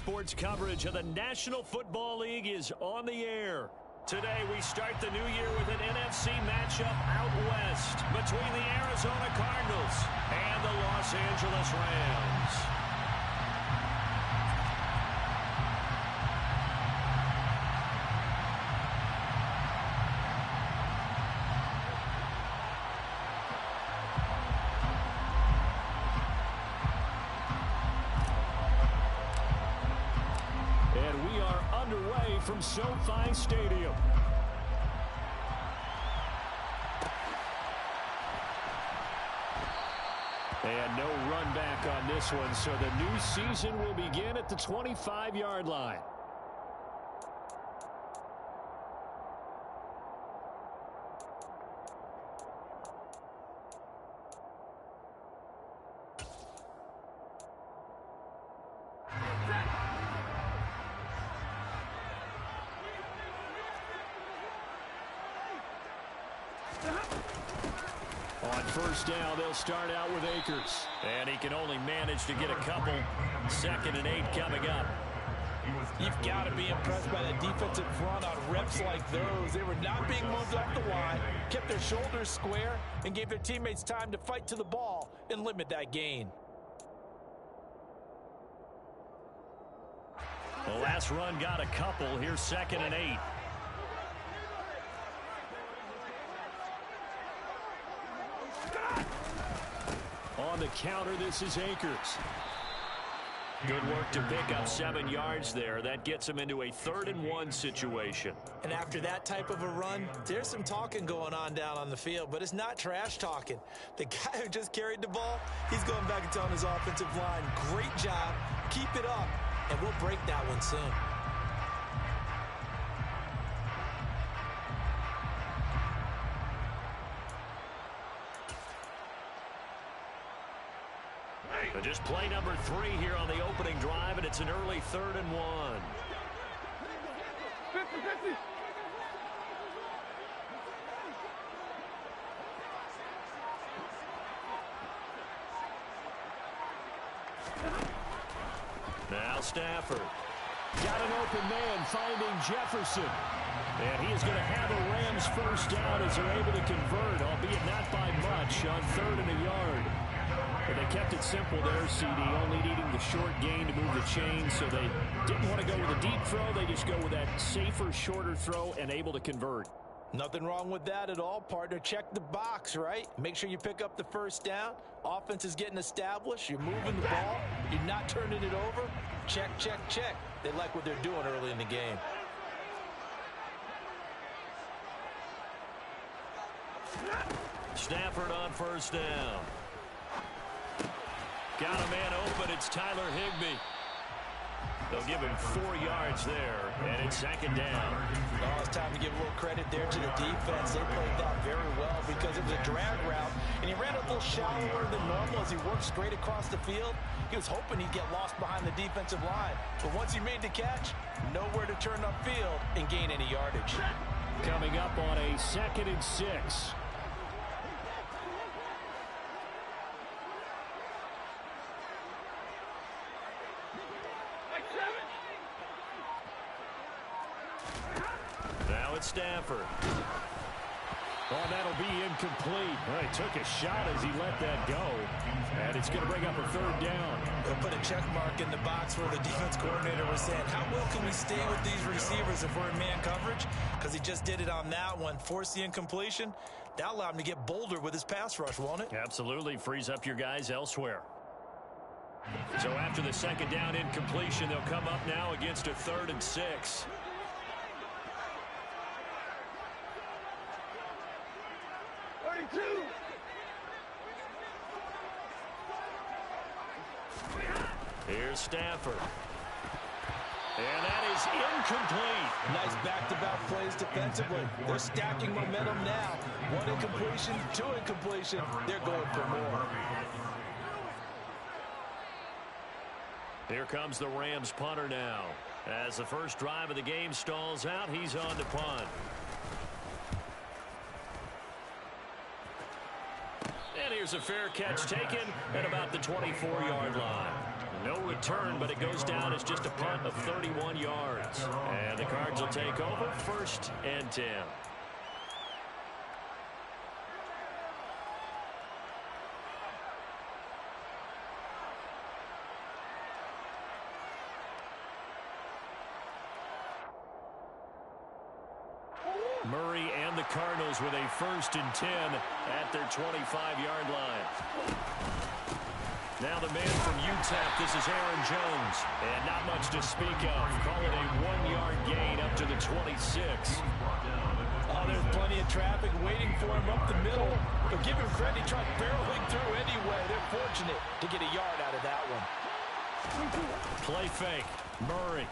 Sports coverage of the National Football League is on the air. Today we start the new year with an NFC matchup out west between the Arizona Cardinals and the Los Angeles Rams. From SoFi Stadium. And no run back on this one, so the new season will begin at the 25-yard line. On first down, they'll start out with Akers. And he can only manage to get a couple. 2nd and 8 coming up. You've got to be impressed by the defensive front on reps like those. They were not being moved off the line, kept their shoulders square, and gave their teammates time to fight to the ball and limit that gain. The last run got a couple. Here's 2nd and 8. On the counter, this is Akers. Good work to pick up 7 yards there. That gets him into a 3rd and 1 situation. And after that type of a run, there's some talking going on down on the field, but it's not trash talking. The guy who just carried the ball, he's going back and telling his offensive line, great job, keep it up, and we'll break that one soon. Just play number 3 here on the opening drive, and it's an early 3rd and 1. 50-50. Now Stafford. Got an open man finding Jefferson. And he is going to have a Rams first down as they're able to convert, albeit not by much, on 3rd and a yard. But they kept it simple there, CD, only needing the short gain to move the chain, so they didn't want to go with a deep throw. They just go with that safer, shorter throw and able to convert. Nothing wrong with that at all, partner. Check the box, right? Make sure you pick up the first down. Offense is getting established. You're moving the ball. You're not turning it over. Check, check, check. They like what they're doing early in the game. Stafford on first down. Got a man open. It's Tyler Higbee. They'll give him 4 yards there, and it's 2nd down. Oh, it's time to give a little credit there to the defense. They played that very well because it was a drag route, and he ran a little shallower than normal as he worked straight across the field. He was hoping he'd get lost behind the defensive line, but once he made the catch, nowhere to turn upfield and gain any yardage. Coming up on a 2nd and 6. Now it's Stafford. Oh, that'll be incomplete. Well, he took a shot as he let that go. And it's going to bring up a 3rd down. They'll put a check mark in the box where the defense coordinator was saying, how well can we stay with these receivers if we're in man coverage? Because he just did it on that one. Force the incompletion. That'll allow him to get bolder with his pass rush, won't it? Absolutely. Frees up your guys elsewhere. So after the 2nd down incompletion, they'll come up now against a 3rd and 6. Here's Stafford. And that is incomplete. Nice back-to-back plays defensively. They're stacking momentum now. 1 incompletion, 2 incompletion. They're going for more. Here comes the Rams punter now. As the first drive of the game stalls out, he's on to punt. And here's a fair catch taken at about the 24-yard line. No return, but it goes down as just a punt of 31 yards. And the Cards will take over 1st and 10. Murray and the Cardinals with a 1st and 10 at their 25-yard line. Now the man from UTEP, this is Aaron Jones. And not much to speak of. Call it a 1-yard gain up to the 26. Oh, there's plenty of traffic waiting for him up the middle. But give him credit, he tried barreling through anyway. They're fortunate to get a yard out of that one. Play fake. Murray.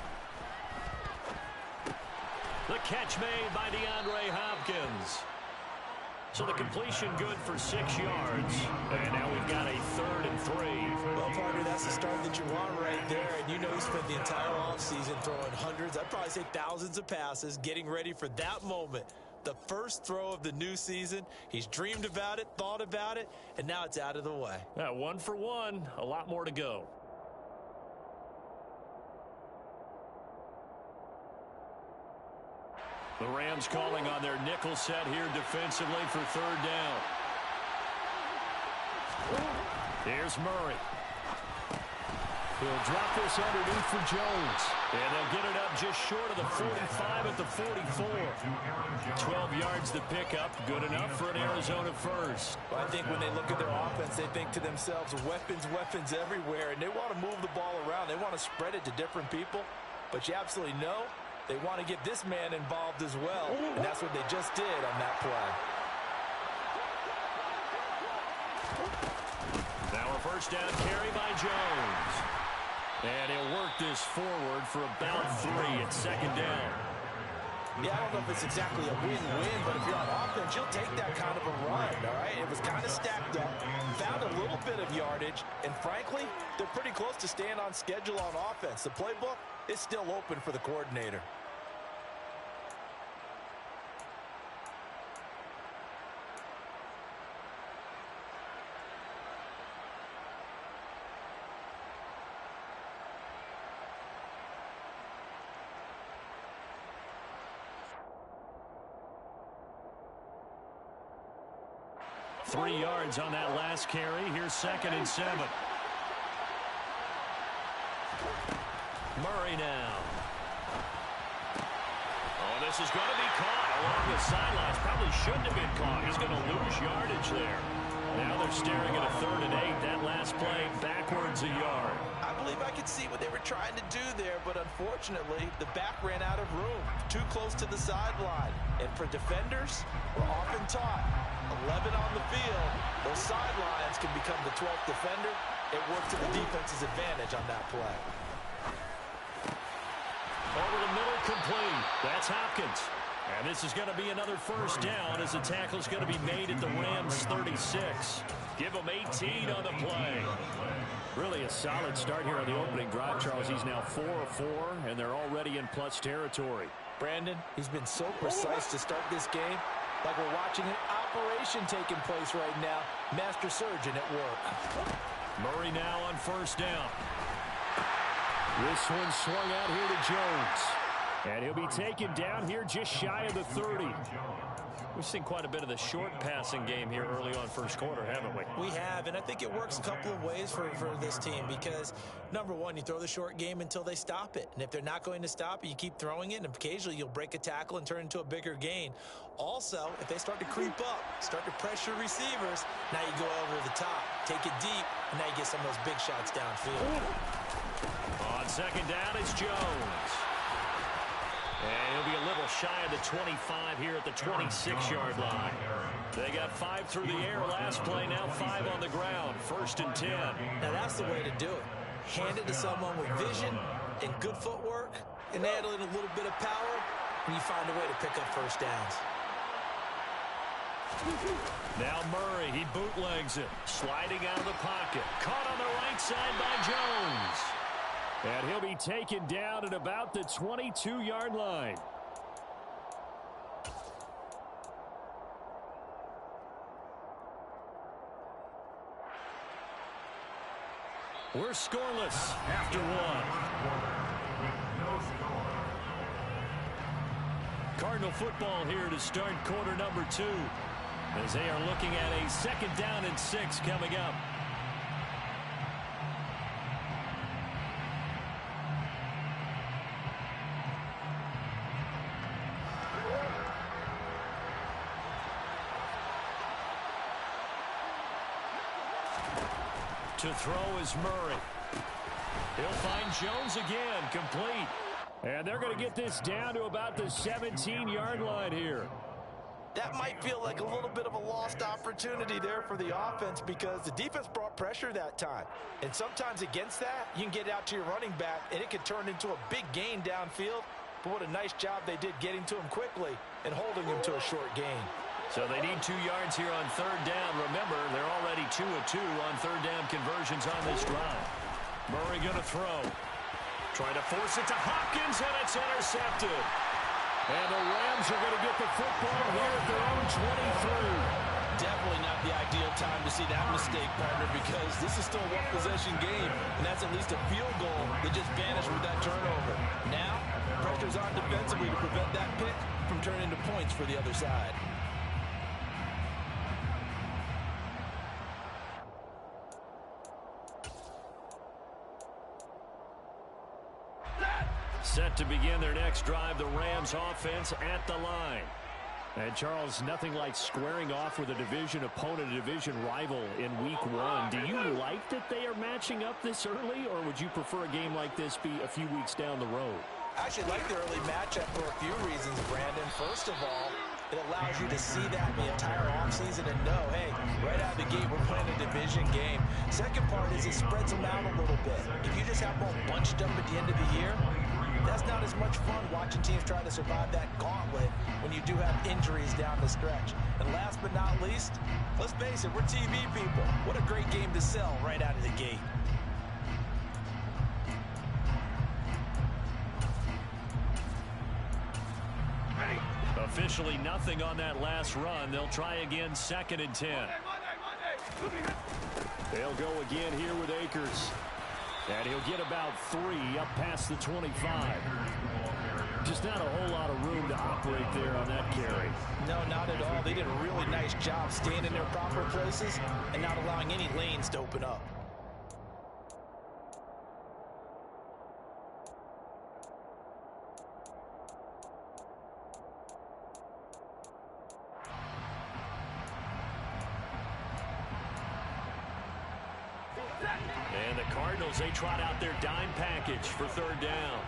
The catch made by DeAndre Hopkins. So the completion good for 6 yards. And now we've got a 3rd and 3. Well, partner, that's the start that you want right there. And you know he spent the entire offseason throwing hundreds, I'd probably say thousands of passes, getting ready for that moment. The first throw of the new season. He's dreamed about it, thought about it, and now it's out of the way. 1 for 1. A lot more to go. The Rams calling on their nickel set here defensively for 3rd down. Here's Murray. He'll drop this underneath for Jones. And they'll get it up just short of the 45 at the 44. 12 yards to pick up. Good enough for an Arizona 1st. Well, I think when they look at their offense, they think to themselves, weapons, weapons everywhere. And they want to move the ball around. They want to spread it to different people. But you absolutely know they want to get this man involved as well, and that's what they just did on that play. Now a 1st down carry by Jones. And he'll work this forward for about 3 at 2nd down. Yeah, I don't know if it's exactly a win-win, but if you're on offense, you'll take that kind of a run, all right? It was kind of stacked up, found a little bit of yardage, and frankly, they're pretty close to staying on schedule on offense. The playbook is still open for the coordinator. Three yards on that last carry. Here's 2nd and 7. Murray now. Oh, this is going to be caught along the sidelines. Probably shouldn't have been caught. He's going to lose yardage there. Now they're staring at a 3rd and 8. That last play backwards a yard. I believe I could see what they were trying to do there, but unfortunately, the back ran out of room. Too close to the sideline. And for defenders, we're often taught 11 on the field, those sidelines can become the 12th defender. It worked to the defense's advantage on that play. Over the middle, complete. That's Hopkins. And this is going to be another 1st down as the tackle's going to be made at the Rams 36. Give them 18 on the play. Really a solid start here on the opening drive, Charles. He's now 4 of 4, and they're already in plus territory. Brandon, he's been so precise to start this game. Like we're watching an operation taking place right now. Master surgeon at work. Murray now on 1st down. This one swung out here to Jones. And he'll be taken down here just shy of the 30. We've seen quite a bit of the short passing game here early on 1st quarter, haven't we? We have, and I think it works a couple of ways for this team because, number one, you throw the short game until they stop it. And if they're not going to stop it, you keep throwing it, and occasionally you'll break a tackle and turn into a bigger gain. Also, if they start to creep up, start to pressure receivers, now you go over the top, take it deep, and now you get some of those big shots downfield. On 2nd down, it's Jones. And he'll be a little shy of the 25 here at the 26-yard line. They got 5 through the air last play, now 5 on the ground. 1st and 10. Now that's the way to do it. Hand it to someone with vision and good footwork, and add in a little bit of power, and you find a way to pick up 1st downs. Now Murray, he bootlegs it. Sliding out of the pocket. Caught on the right side by Jones. And he'll be taken down at about the 22-yard line. We're scoreless after one. Cardinal football here to start quarter number 2 as they are looking at a 2nd down and 6 coming up. To throw is Murray. He'll find Jones again, complete. And they're going to get this down to about the 17-yard line here. That might feel like a little bit of a lost opportunity there for the offense because the defense brought pressure that time. And sometimes against that, you can get it out to your running back, and it could turn into a big gain downfield. But what a nice job they did getting to him quickly and holding him to a short gain. So they need 2 yards here on 3rd down. Remember, they're already 2 of 2 on 3rd down conversions on this drive. Murray going to throw. Trying to force it to Hopkins, and it's intercepted. And the Rams are going to get the football here at their own 23. Definitely not the ideal time to see that mistake, partner, because this is still a one-possession game, and that's at least a field goal that just vanished with that turnover. Now, pressure's on defensively to prevent that pick from turning into points for the other side. Set to begin their next drive, the Rams offense at the line. And Charles, nothing like squaring off with a division opponent, a division rival in week 1. Do you like that they are matching up this early, or would you prefer a game like this be a few weeks down the road? I actually like the early matchup for a few reasons, Brandon. First of all, it allows you to see that the entire offseason and know, hey, right out of the gate, we're playing a division game. Second part is it spreads them out a little bit. If you just have them all bunched up at the end of the year, that's not as much fun watching teams try to survive that gauntlet when you do have injuries down the stretch. And last but not least, let's face it, we're TV people. What a great game to sell right out of the gate. Officially nothing on that last run. They'll try again, 2nd and 10. They'll go again here with Akers. And he'll get about 3 up past the 25. Just not a whole lot of room to operate there on that carry. No, not at all. They did a really nice job staying in their proper places and not allowing any lanes to open up. And the Cardinals, they trot out their dime package for 3rd down.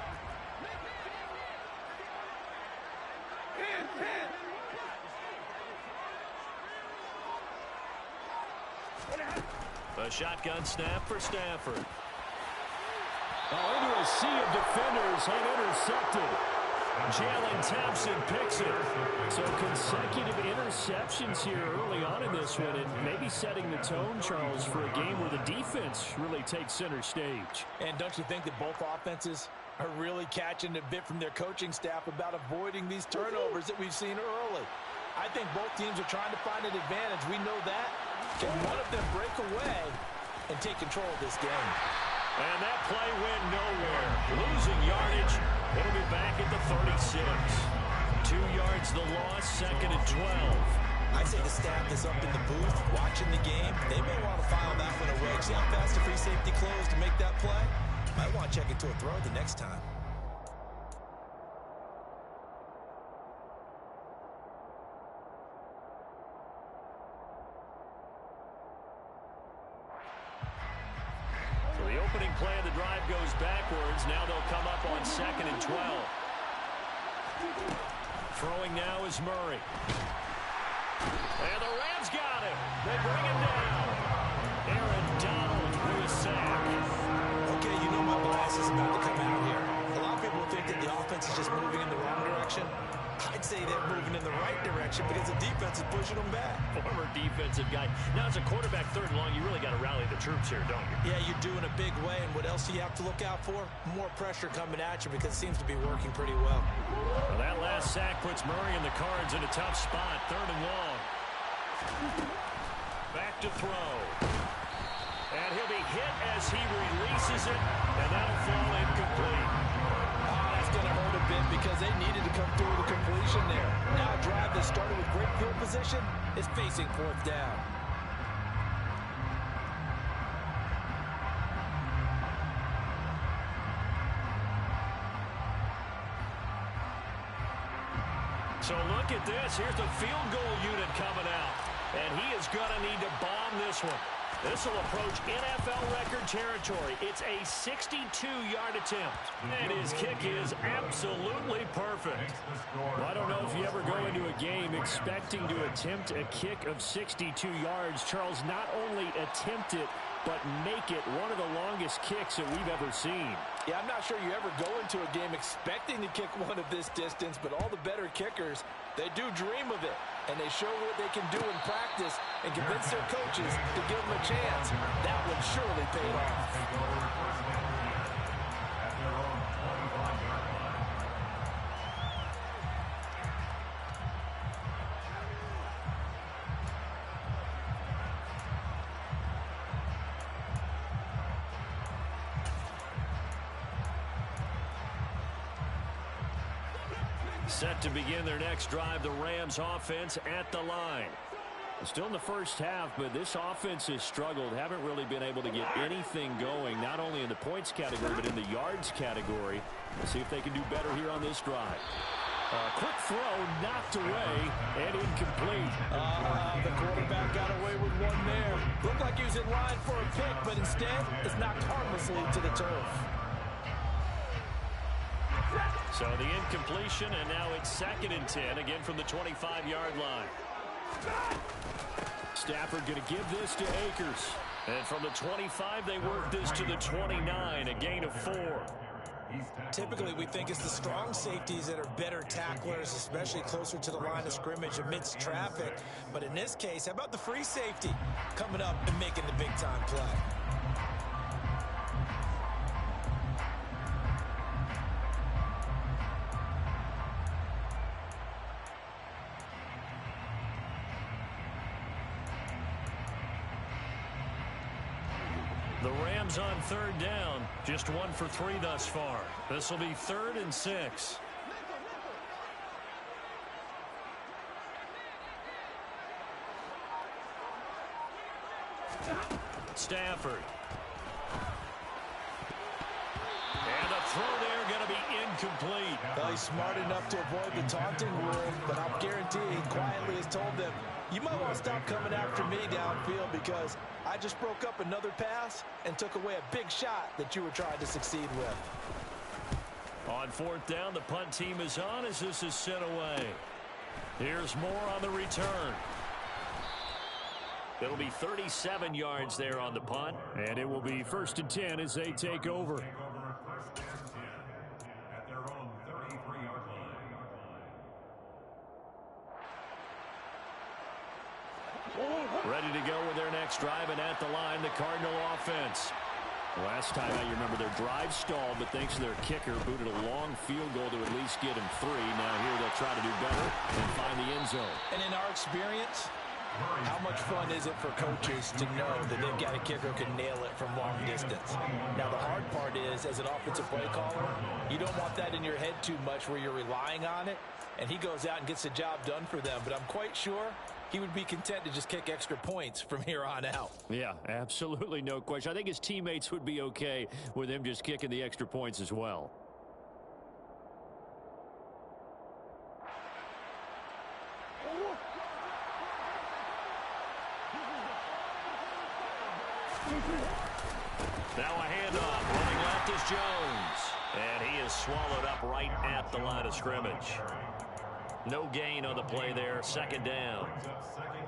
A shotgun snap for Stafford. Oh, into a sea of defenders and intercepted. Jalen Thompson picks it. So consecutive interceptions here early on in this one, and maybe setting the tone, Charles, for a game where the defense really takes center stage. And don't you think that both offenses are really catching a bit from their coaching staff about avoiding these turnovers that we've seen early? I think both teams are trying to find an advantage. We know that. Can one of them break away and take control of this game? And that play went nowhere. Losing yardage. It'll be back at the 36. 2 yards the loss, 2nd and 12. I say the staff that's up in the booth watching the game, they may want to file that one away. See how fast the free safety closed to make that play? Might want to check it to a throw the next time. So the opening play of the drive goes backwards. Now they'll come up on 2nd and 12. Throwing now is Murray. And the Rams got him. They bring him down. Aaron Donald with a sack. Okay, you know my bias is about to come out here. A lot of people think that the offense is just moving in the wrong direction. I'd say they're moving in the right direction because the defense is pushing them back. Former defensive guy. Now, as a quarterback 3rd and long, you really got to rally the troops here, don't you? Yeah, you do in a big way. And what else do you have to look out for? More pressure coming at you because it seems to be working pretty well. Well, that last sack puts Murray and the Cards in a tough spot. 3rd and long. Back to throw. And he'll be hit as he releases it, and that'll fall incomplete. That's going to hurt a bit because they needed to come through with a completion there. Now a drive that started with great field position is facing fourth down. So look at this. Here's the field goal unit coming out. And he is going to need to bomb this one. This will approach NFL record territory. It's a 62-yard attempt. And his kick is absolutely perfect. Well, I don't know if you ever go into a game expecting to attempt a kick of 62 yards. Charles, not only attempt it, but make it one of the longest kicks that we've ever seen. Yeah, I'm not sure you ever go into a game expecting to kick one of this distance, but all the better kickers, they do dream of it. And they show what they can do in practice and convince their coaches to give them a chance. That would surely pay off. Set to begin their next drive, the Rams offense at the line. Still in the first half, but this offense has struggled. Haven't really been able to get anything going, not only in the points category, but in the yards category. Let's see if they can do better here on this drive. Quick throw, knocked away, and incomplete. The quarterback got away with one there. Looked like he was in line for a pick, but instead, it's knocked harmlessly to the turf. So the incompletion, and now it's 2nd and 10, again from the 25-yard line. Stafford going to give this to Akers. And from the 25, they work this to the 29, a gain of 4. Typically, we think it's the strong safeties that are better tacklers, especially closer to the line of scrimmage amidst traffic. But in this case, how about the free safety coming up and making the big-time play? The Rams on 3rd down, just 1 for 3 thus far. This will be 3rd and 6. Stafford. And a throw there going to be incomplete. Well, he's smart enough to avoid the taunting rule, but I'll guarantee he quietly has told them, you might want to stop coming after me downfield because I just broke up another pass and took away a big shot that you were trying to succeed with. On 4th down, the punt team is on as this is sent away. Here's more on the return. It'll be 37 yards there on the punt, and it will be 1st and 10 as they take over. Ready to go with their next drive, and at the line, the Cardinal offense. Last time I remember their drive stalled, but thanks to their kicker, booted a long field goal to at least get him 3. Now here they'll try to do better and find the end zone. And in our experience, how much fun is it for coaches to know that they've got a kicker who can nail it from long distance? Now, the hard part is, as an offensive play caller, you don't want that in your head too much where you're relying on it, and he goes out and gets the job done for them. But I'm quite sure he would be content to just kick extra points from here on out. Yeah, absolutely no question. I think his teammates would be okay with him just kicking the extra points as well. Now a handoff. Running left is Jones. And he is swallowed up right at the line of scrimmage. No gain on the play there. 2nd down.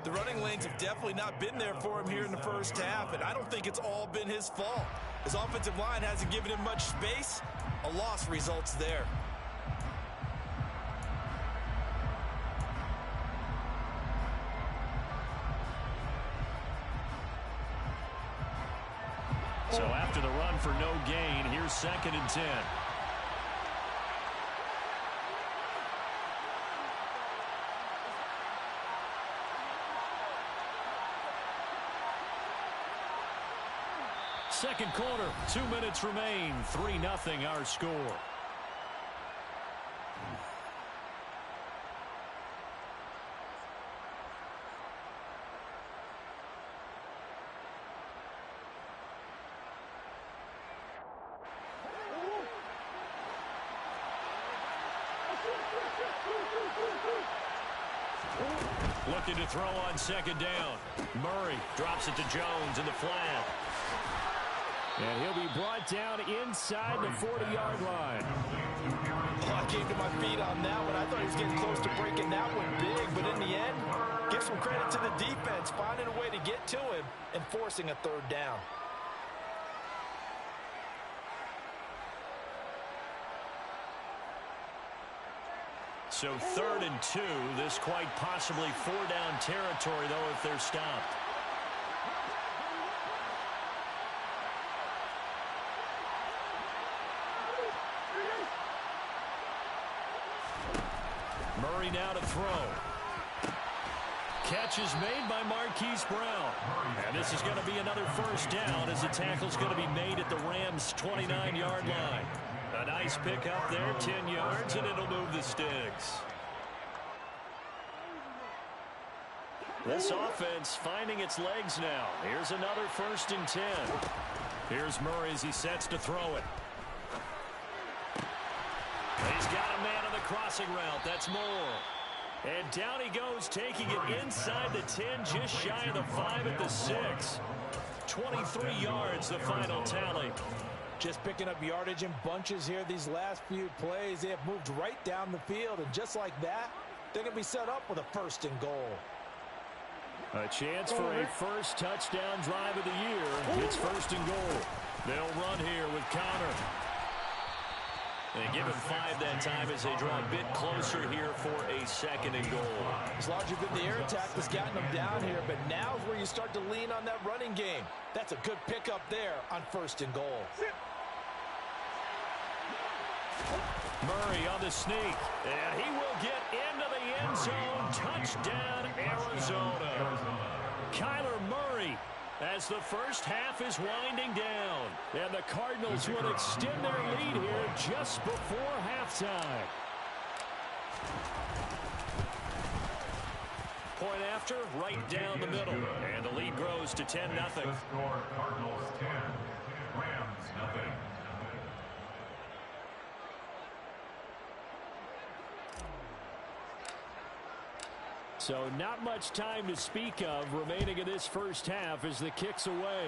The running lanes have definitely not been there for him here in the first half, and I don't think it's all been his fault. His offensive line hasn't given him much space. A loss results there. So after the run for no gain, here's 2nd and 10. second quarter. 2 minutes remain. 3-0 our score. Looking to throw on second down. Murray drops it to Jones in the flat. And he'll be brought down inside the 40-yard line. Oh, I came to my feet on that one. I thought he was getting close to breaking that one big. But in the end, give some credit to the defense, finding a way to get to him and forcing a third down. So 3rd and 2. This quite possibly 4-down territory, though, if they're stopped. Murray now to throw. Catch is made by Marquise Brown. And this is going to be another first down as the tackle's going to be made at the Rams' 29-yard line. A nice pick up there, 10 yards, and it'll move the sticks. This offense finding its legs now. Here's another 1st and 10. Here's Murray as he sets to throw it. He's got a man on the crossing route. That's Moore. And down he goes, taking it inside the 10, just shy of the 5 at the 6. 23 yards, the final tally. Just picking up yardage in bunches here these last few plays. They have moved right down the field, and just like that, they're going to be set up with a 1st and goal. A chance for a first touchdown drive of the year. It's 1st and goal. They'll run here with Connor. They give him 5 that time as they draw a bit closer here for a 2nd and goal. As larger than the air attack that's gotten them down here, but now is where you start to lean on that running game. That's a good pickup there on 1st and goal. Murray on the sneak, and he will get into the end zone. Touchdown, Arizona. Kyler Murray, as the first half is winding down. And the Cardinals will extend their lead here just before halftime. Point after, right down the middle. And the lead grows to 10-0. Cardinals 10, Rams 0. So not much time to speak of remaining in this first half as the kick's away.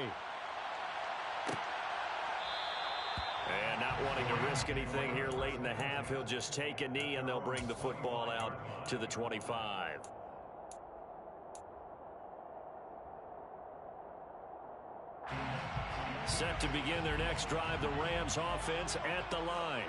And not wanting to risk anything here late in the half, he'll just take a knee and they'll bring the football out to the 25. Set to begin their next drive, the Rams offense at the line.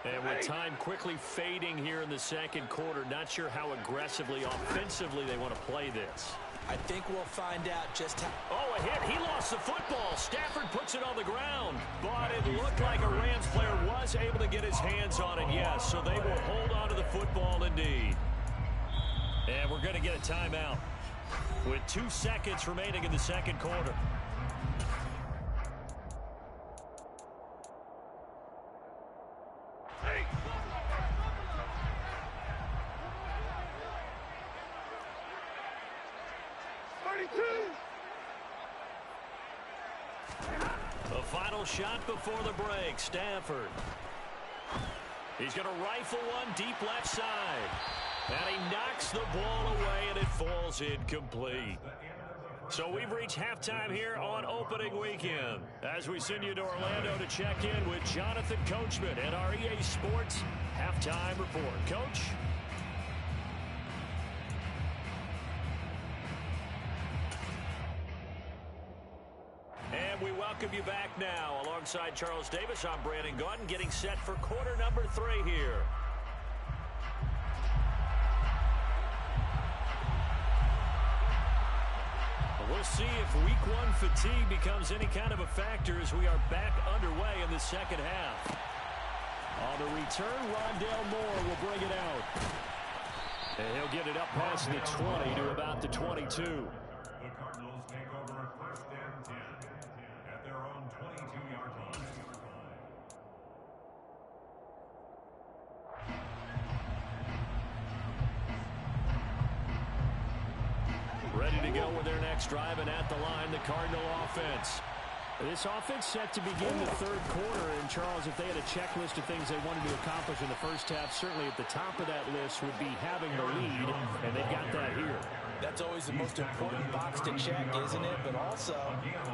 And with time quickly fading here in the second quarter, not sure how aggressively, offensively they want to play this. I think we'll find out just how... Oh, a hit. He lost the football. Stafford puts it on the ground. But it looked like a Rams player was able to get his hands on it, yes. So they will hold on to the football indeed. And we're going to get a timeout with 2 seconds remaining in the second quarter. The final shot before the break, Stafford. He's going to rifle one deep left side. And he knocks the ball away, and it falls incomplete. So we've reached halftime here on opening weekend. As we send you to Orlando to check in with Jonathan Coachman at our EA Sports Halftime Report. Coach? And we welcome you back now. Alongside Charles Davis, I'm Brandon Gaudin, getting set for quarter number 3 here. We'll see if week 1 fatigue becomes any kind of a factor as we are back underway in the second half. On the return, Rondale Moore will bring it out. And he'll get it up past the 20 to about the 22. The Cardinals take over 1st and 10 at the their own 22-yard line. Ready to go with their next drive, and at the line, the Cardinal offense. This offense set to begin the third quarter, and Charles, if they had a checklist of things they wanted to accomplish in the first half, certainly at the top of that list would be having the lead, and they've got that here. That's always the most important box to check, isn't it? But also,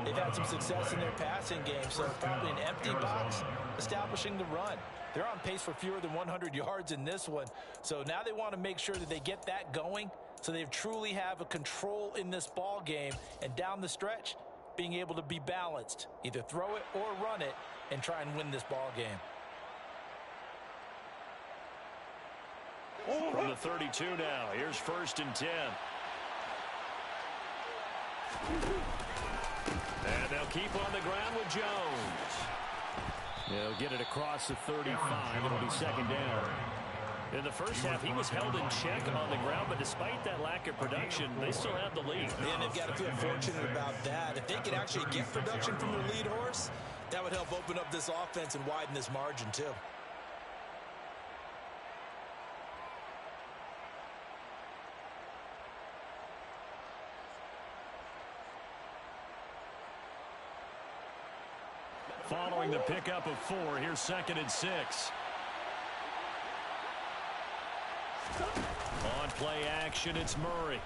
they've had some success in their passing game, so probably an empty box establishing the run. They're on pace for fewer than 100 yards in this one, so now they want to make sure that they get that going so they truly have a control in this ball game, and down the stretch, being able to be balanced, either throw it or run it, and try and win this ball game. From the 32 now, here's 1st and 10. And they'll keep on the ground with Jones. They'll get it across the 35. It'll be 2nd down. In the first half, he was held in check on the ground, but despite that lack of production, they still have the lead. And they've got to feel fortunate about that. If they could actually get production from their lead horse, that would help open up this offense and widen this margin too. Following the pickup of 4, here's 2nd and 6. On play action, it's Murray.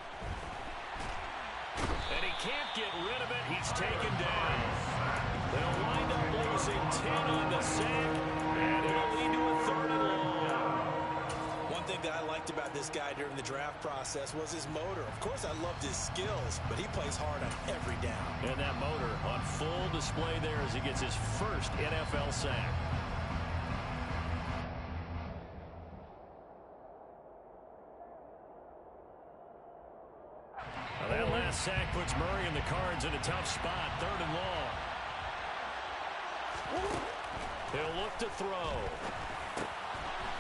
And he can't get rid of it. He's taken down. They'll wind up losing 10 on the sack, and it'll lead to a 3rd and long. One thing that I liked about this guy during the draft process was his motor. Of course, I loved his skills, but he plays hard on every down. And that motor on full display there as he gets his first NFL sack. That last sack puts Murray and the Cards in a tough spot. 3rd and long. He'll look to throw.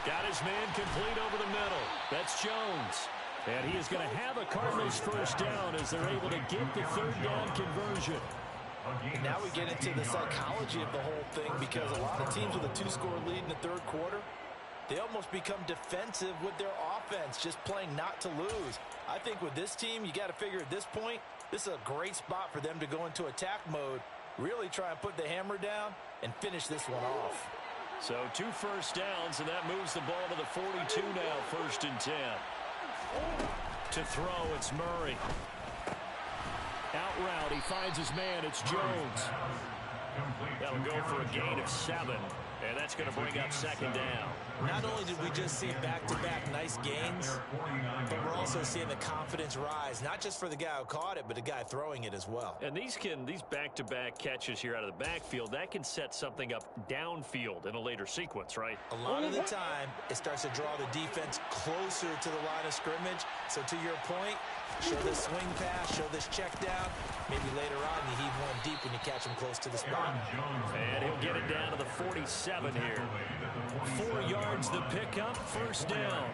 Got his man complete over the middle. That's Jones. And he is going to have a Cardinals 1st down as they're able to get the 3rd down conversion. And now we get into the psychology of the whole thing, because a lot of teams with a 2-score lead in the 3rd quarter, they almost become defensive with their offense, just playing not to lose. I think with this team, you got to figure at this point, this is a great spot for them to go into attack mode, really try and put the hammer down and finish this one off. So 2 first downs, and that moves the ball to the 42 now, 1st and 10. To throw, it's Murray. Out route, he finds his man, it's Jones. That'll go for a gain of 7. And that's going to bring up 2nd down. Not only did we just see back-to-back nice gains, but we're also seeing the confidence rise, not just for the guy who caught it, but the guy throwing it as well. And these back-to-back catches here out of the backfield, that can set something up downfield in a later sequence, right? A lot of the time, it starts to draw the defense closer to the line of scrimmage. So to your point, show this swing pass, show this check down. Maybe later on you heave one deep when you catch him close to the spot. And he'll get it down to the 47 here. 4 yards the pickup, 1st down.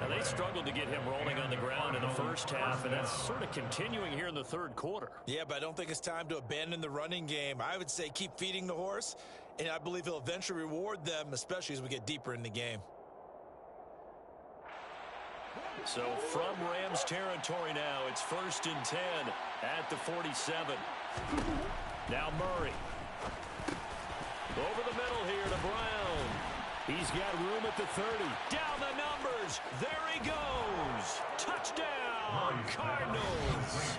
Now they struggled to get him rolling on the ground in the first half, and that's sort of continuing here in the 3rd quarter. Yeah, but I don't think it's time to abandon the running game. I would say keep feeding the horse, and I believe he'll eventually reward them, especially as we get deeper in the game. So from Rams territory now, it's 1st and 10 at the 47. Now Murray. Over the middle here to Brown. He's got room at the 30. Down the numbers. There he goes. Touchdown, Cardinals.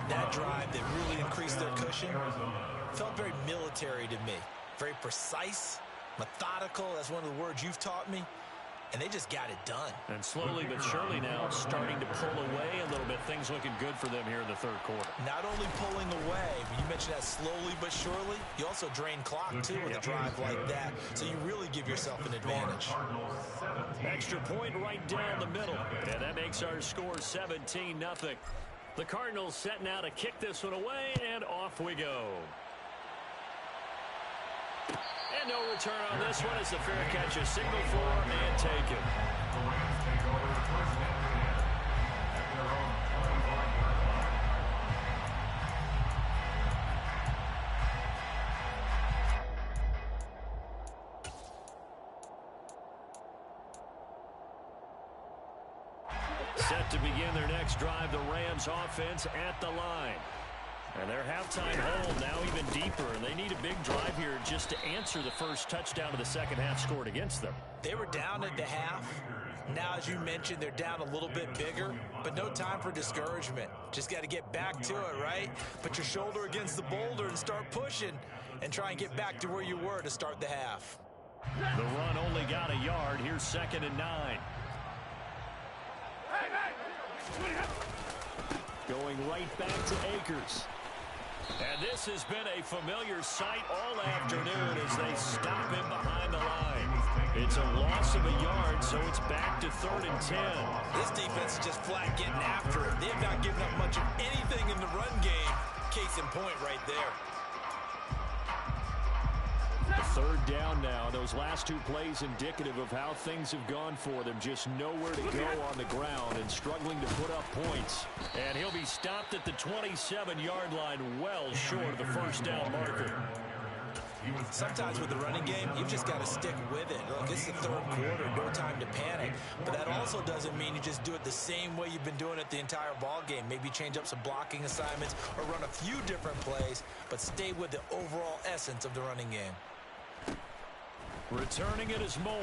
That drive that really increased their cushion felt very military to me. Very precise, methodical. That's one of the words you've taught me. And they just got it done. And slowly but surely now starting to pull away a little bit. Things looking good for them here in the 3rd quarter. Not only pulling away, but you mentioned that slowly but surely, you also drain clock too with a drive like that. So you really give yourself an advantage. Extra point right down the middle. And that makes our score 17-0. The Cardinals set now to kick this one away, and off we go. And no return on this one as the fair catch is signaled for and taken. Set to begin their next drive, the Rams offense at the line. And their halftime hold now even deeper, and they need a big drive here just to answer the first touchdown of the second half scored against them. They were down at the half. Now, as you mentioned, they're down a little bit bigger, but no time for discouragement. Just got to get back to it, right? Put your shoulder against the boulder and start pushing and try and get back to where you were to start the half. The run only got a yard. Here's 2nd and 9. Going right back to Akers. And this has been a familiar sight all afternoon as they stop him behind the line. It's a loss of a yard, so it's back to 3rd and 10. This defense is just flat getting after it. They have not given up much of anything in the run game. Case in point right there. 3rd down now. Those last 2 plays indicative of how things have gone for them. Just nowhere to go on the ground and struggling to put up points. And he'll be stopped at the 27-yard line, well short of the first down marker. Sometimes with the running game, you've just got to stick with it. Look, it's the 3rd quarter, no time to panic. But that also doesn't mean you just do it the same way you've been doing it the entire ball game. Maybe change up some blocking assignments or run a few different plays, but stay with the overall essence of the running game. Returning it is Moore.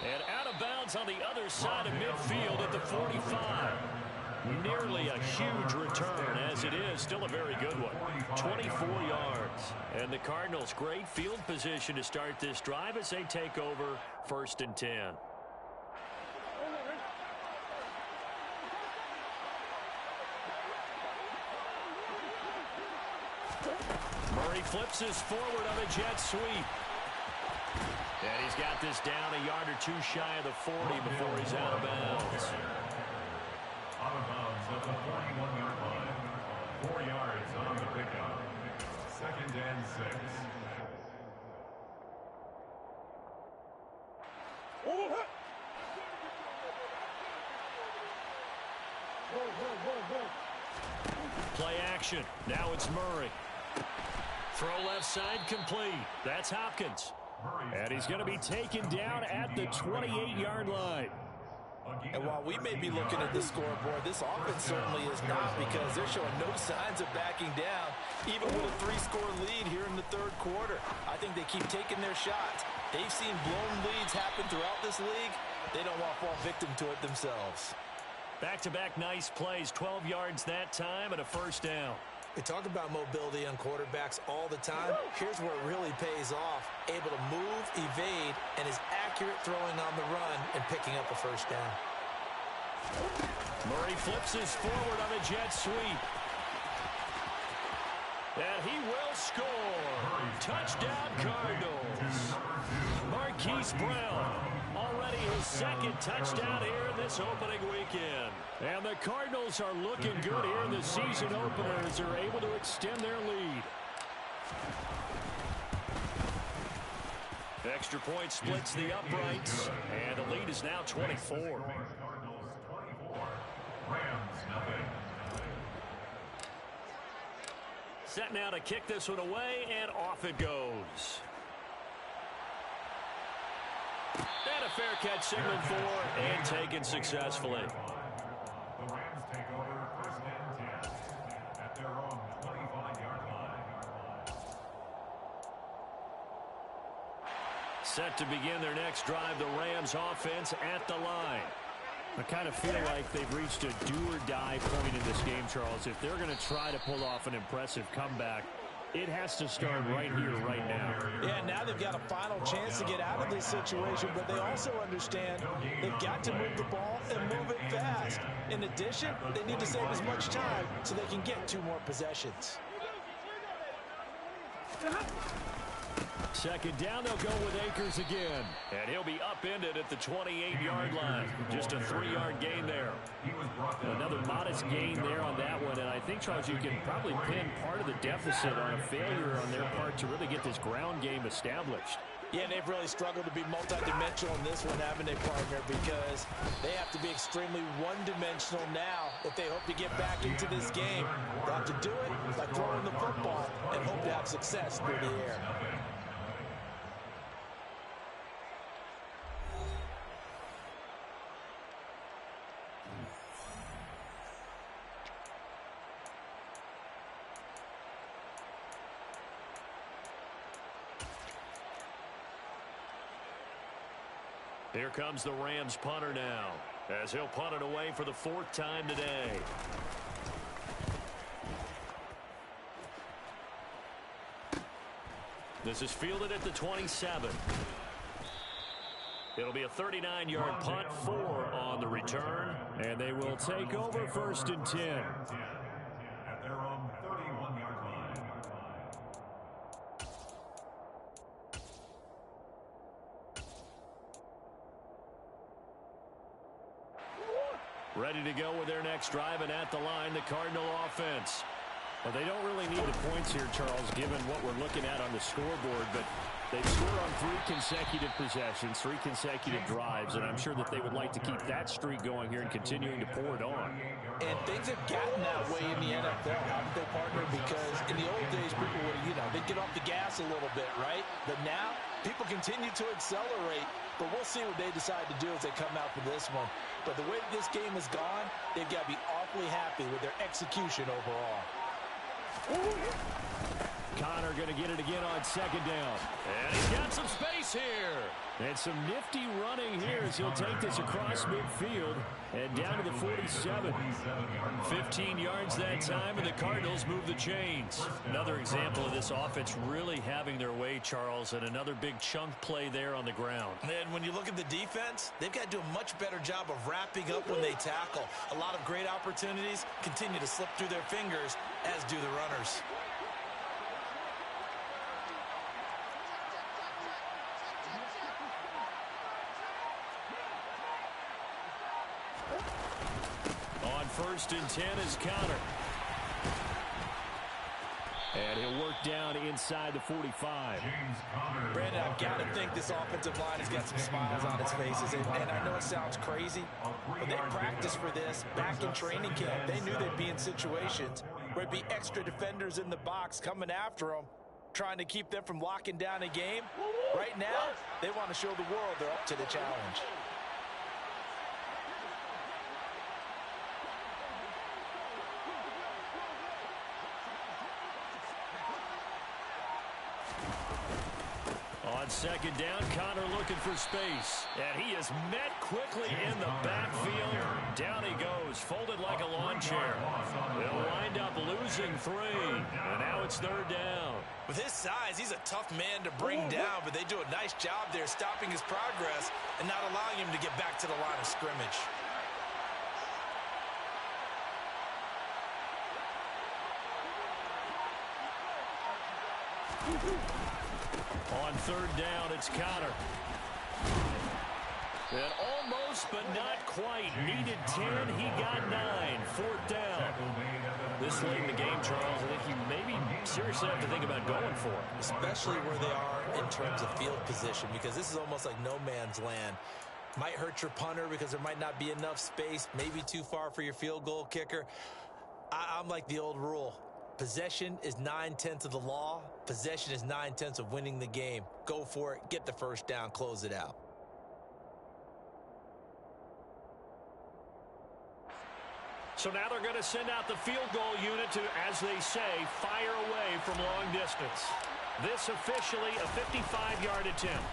And out of bounds on the other side of midfield at the 45. Nearly a huge return, as it is still a very good one. 24 yards. And the Cardinals, great field position to start this drive as they take over 1st and 10. Murray flips this forward on a jet sweep. And he's got this down a yard or 2 shy of the 40 before he's out of bounds. Out of bounds at the 41-yard line. 4 yards on the pickup. 2nd and 6. Play action. Now it's Murray. Throw left side complete. That's Hopkins. And he's going to be taken down at the 28-yard line. And while we may be looking at the scoreboard, this offense certainly is not, because they're showing no signs of backing down, even with a 3-score lead here in the 3rd quarter. I think they keep taking their shots. They've seen blown leads happen throughout this league. They don't want to fall victim to it themselves. Back-to-back nice plays, 12 yards that time and a 1st down. We talk about mobility on quarterbacks all the time. Here's where it really pays off. Able to move, evade, and is accurate throwing on the run and picking up a 1st down. Murray flips this forward on a jet sweep. And he will score. Touchdown Cardinals. Marquise Brown, already his 2nd touchdown here in this opening weekend. And the Cardinals are looking good here in the season opener as they're able to extend their lead. Extra point splits the uprights, and the lead is now 24. Cardinals 24. Rams nothing. Set now to kick this one away, and off it goes. And a fair catch signaled for and taken successfully. The Rams take over 1st and 10 at their own 25-yard line. Set to begin their next drive, the Rams offense at the line. I kind of feel like they've reached a do-or-die point in this game, Charles. If they're going to try to pull off an impressive comeback, it has to start right here, right now. Yeah, now they've got a final chance to get out of this situation, but they also understand they've got to move the ball and move it fast. In addition, they need to save as much time so they can get 2 more possessions. 2nd down, they'll go with Akers again. And he'll be upended at the 28-yard line. Just a 3-yard gain there. Another modest gain there on that one. And I think, Charles, you can probably pin part of the deficit on a failure on their part to really get this ground game established. Yeah, they've really struggled to be multidimensional in this one, haven't they, partner? Because they have to be extremely one-dimensional now if they hope to get back into this game. They'll have to do it by throwing the football and hope to have success through the air. Here comes the Rams punter now, as he'll punt it away for the 4th time today. This is fielded at the 27. It'll be a 39-yard punt, 4 on the return, and they will take over 1st and 10. At their own 31-yard line. Ready to go with their next drive, and at the line, the Cardinal offense. Well, they don't really need the points here, Charles, given what we're looking at on the scoreboard, but they've scored on 3 consecutive possessions, 3 consecutive drives, and I'm sure that they would like to keep that streak going here and continuing to pour it on. And things have gotten that way in the NFL, haven't they, partner? Because in the old days, people would, they'd get off the gas a little bit, right? But now, people continue to accelerate, but we'll see what they decide to do as they come out for this one. But the way that this game has gone, they've got to be awfully happy with their execution overall. Connor going to get it again on 2nd down. And he's got some space here. And some nifty running here as he'll take this across midfield and down to the 47. 15 yards that time, and the Cardinals move the chains. Another example of this offense really having their way, Charles, and another big chunk play there on the ground. And when you look at the defense, they've got to do a much better job of wrapping up when they tackle. A lot of great opportunities continue to slip through their fingers, as do the runners. On 1st and 10 is Connor. And he'll work down inside the 45. Brandon, I've got to think this offensive line has got some smiles on its faces. And I know it sounds crazy, but they practiced for this back in training camp. They knew they'd be in situations where there'd be extra defenders in the box coming after them, trying to keep them from locking down a game. Right now, they want to show the world they're up to the challenge. On 2nd down, Connor looking for space. And he is met quickly in the backfield. Down he goes, folded like a lawn chair. They'll wind up losing 3. And now it's 3rd down. With his size, he's a tough man to bring down, but they do a nice job there stopping his progress and not allowing him to get back to the line of scrimmage. On 3rd down, it's Connor. And almost, but not quite. Needed 10, he got 9. 4th down. This late in the game, Charles, I think you maybe seriously have to think about going for it. Especially where they are in terms of field position, because this is almost like no man's land. Might hurt your punter because there might not be enough space, maybe too far for your field goal kicker. I'm like the old rule. Possession is 9/10 of the law. Possession is 9/10 of winning the game. Go for it. Get the 1st down. Close it out. So now they're going to send out the field goal unit to, as they say, fire away from long distance. This officially a 55-yard attempt.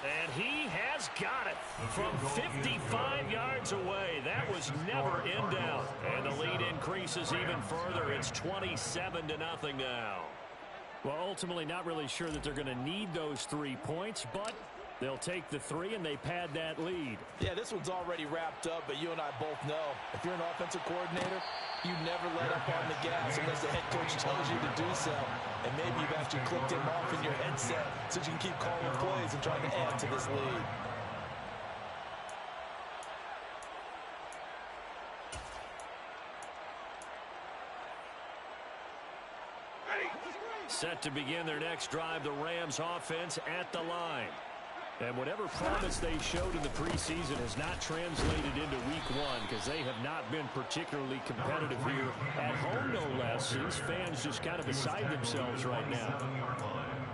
And he has got it from 55 yards away. That was never in doubt. And the lead increases even further. It's 27-0 now. Well, ultimately not really sure that they're going to need those 3 points, but they'll take the 3 and they pad that lead. Yeah, this one's already wrapped up, but you and I both know if you're an offensive coordinator, you never let up on the gas unless the head coach tells you to do so. And maybe you've actually clicked him off in your headset so you can keep calling plays and trying to add to this lead. Set to begin their next drive, the Rams offense at the line. And whatever promise they showed in the preseason has not translated into week 1 because they have not been particularly competitive here at home, no less. These fans just kind of beside themselves right now.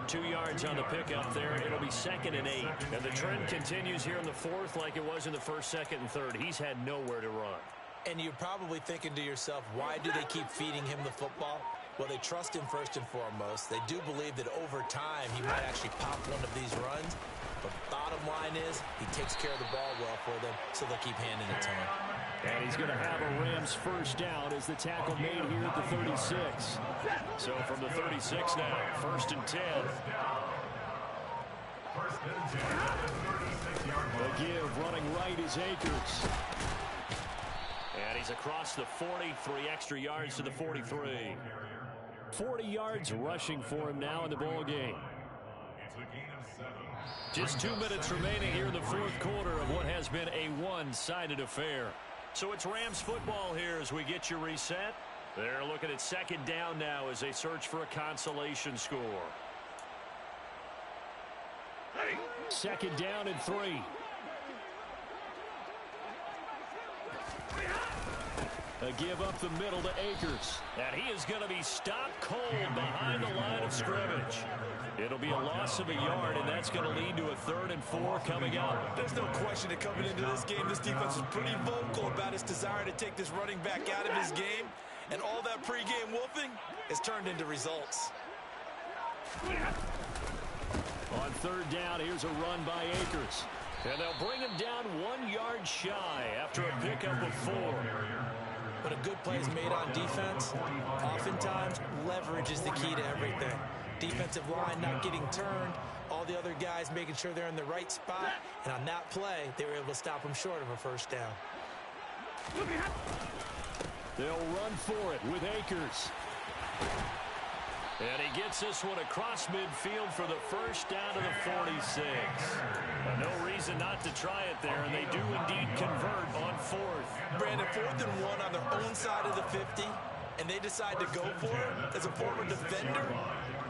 2 yards on the pickup there. It'll be 2nd and 8. And the trend continues here in the 4th like it was in the 1st, 2nd, and 3rd. He's had nowhere to run. And you're probably thinking to yourself, why do they keep feeding him the football? Well, they trust him first and foremost. They do believe that over time he might actually pop one of these runs. But bottom line is, he takes care of the ball well for them, so they'll keep handing it to him. And he's going to have a Rams first down as the tackle made here at the 36. So from the 36 now, 1st and 10. The give running right is Akers. And he's across the 40, 3 extra yards to the 43. 40 yards rushing for him now in the ball game. Just 2 minutes remaining here in the 4th quarter of what has been a one-sided affair. So it's Rams football here as we get you reset. They're looking at 2nd down now as they search for a consolation score. 2nd down and 3. A give up the middle to Akers. And he is going to be stopped cold behind the line of scrimmage. It'll be a loss of a yard, and that's going to lead to a 3rd and 4 coming up. There's no question that coming into this game, this defense is pretty vocal about its desire to take this running back out of his game. And all that pregame wolfing has turned into results. On 3rd down, here's a run by Akers. And they'll bring him down 1 yard shy after a pickup of 4. When a good play is made on defense, oftentimes leverage is the key to everything. Defensive line not getting turned, all the other guys making sure they're in the right spot, and on that play, they were able to stop him short of a 1st down. They'll run for it with Akers. And he gets this one across midfield for the 1st down to the 46. No reason not to try it there, and they do indeed convert on 4th. Brandon, 4th and 1 on their own side of the 50, and they decide to go for it as a former defender.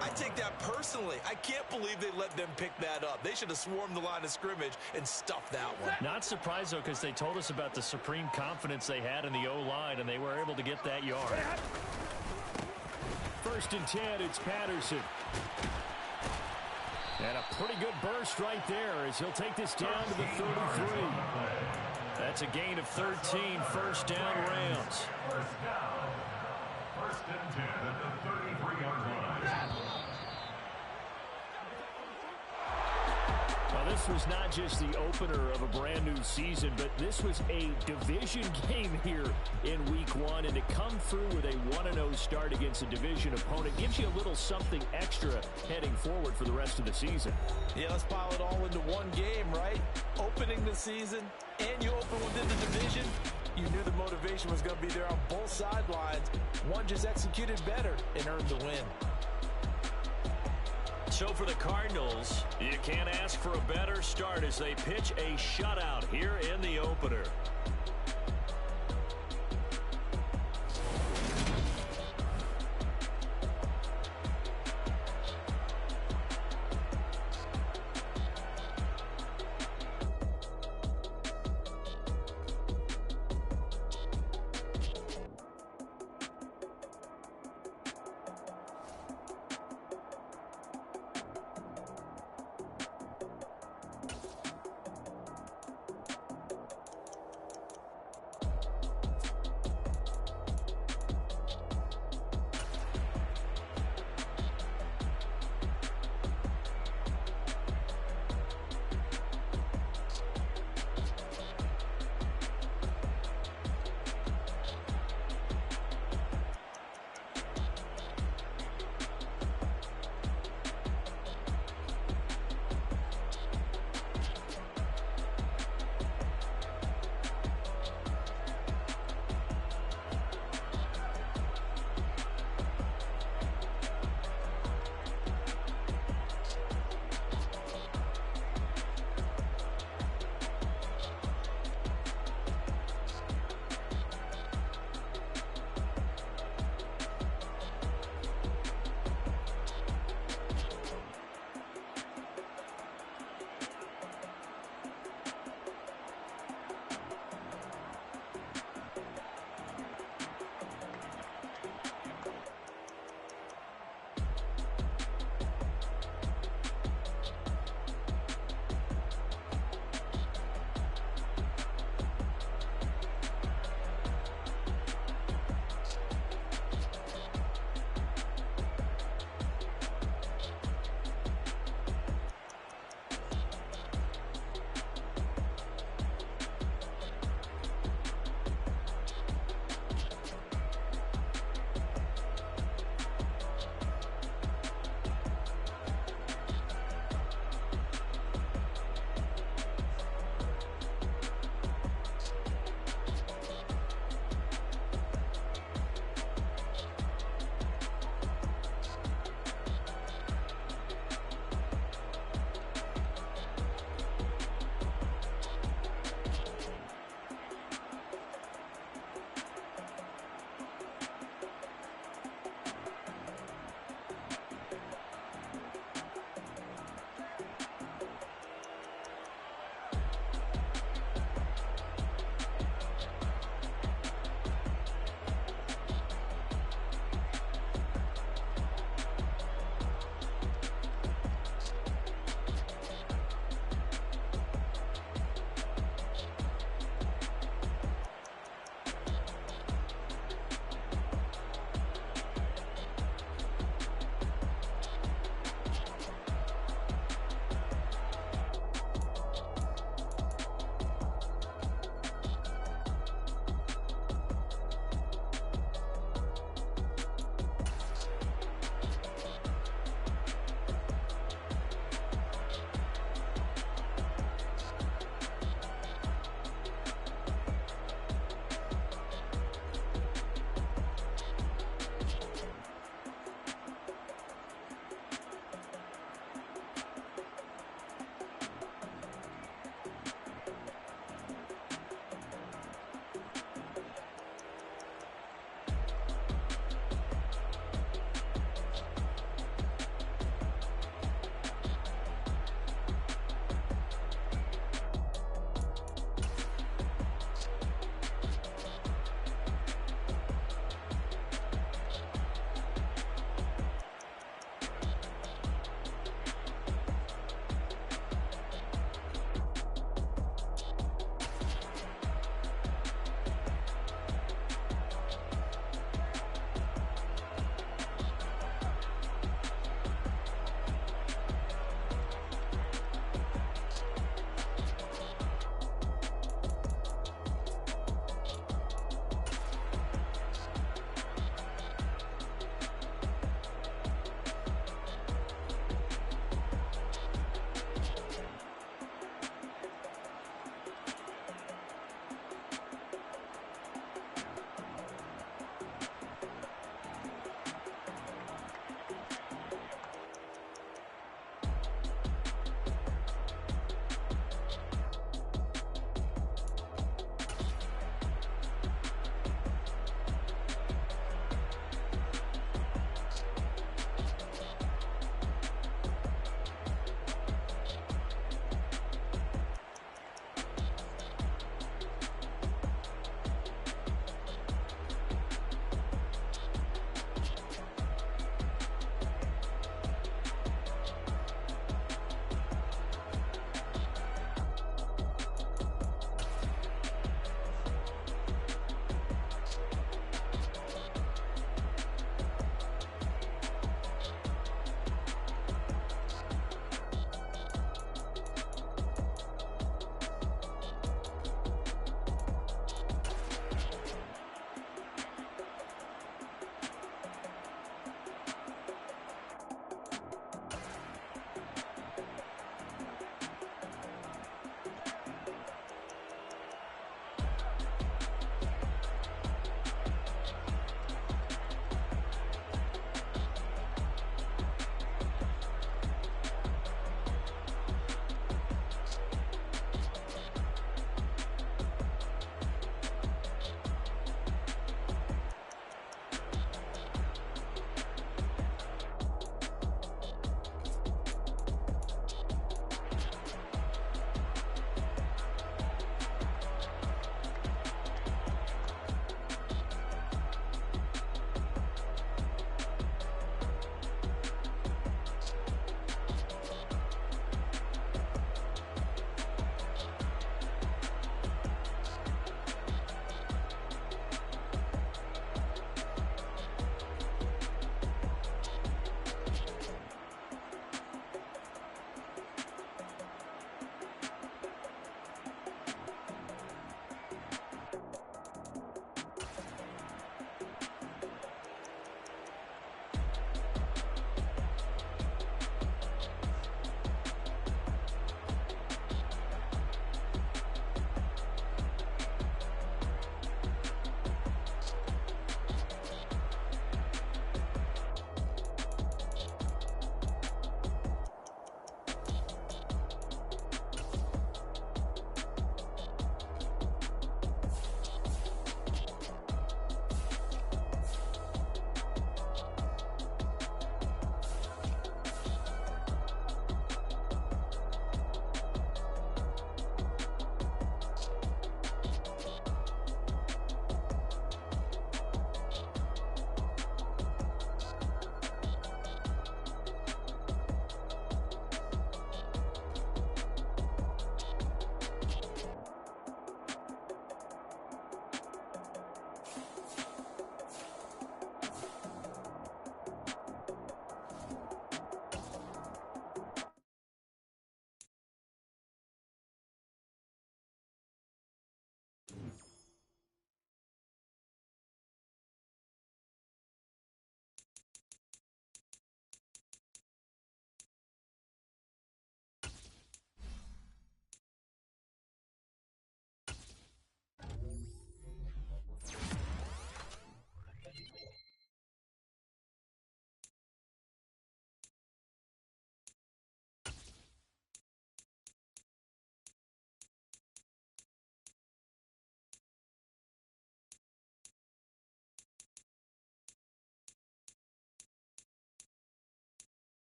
I take that personally. I can't believe they let them pick that up. They should have swarmed the line of scrimmage and stuffed that one. Not surprised, though, because they told us about the supreme confidence they had in the O-line, and they were able to get that yard. 1st and 10, it's Patterson. And a pretty good burst right there as he'll take this down to the 33. That's a gain of 13, 1st down Rams. 1st and 10 at the 33-yard line. Well, this was not just the opener of a brand new season, but this was a division game here in week 1. And to come through with a 1-0 start against a division opponent gives you a little something extra heading forward for the rest of the season. Yeah, let's pile it all into one game, right? Opening the season, and you open within the division. You knew the motivation was going to be there on both sidelines. One just executed better and earned the win. So for the Cardinals, you can't ask for a better start as they pitch a shutout here in the opener.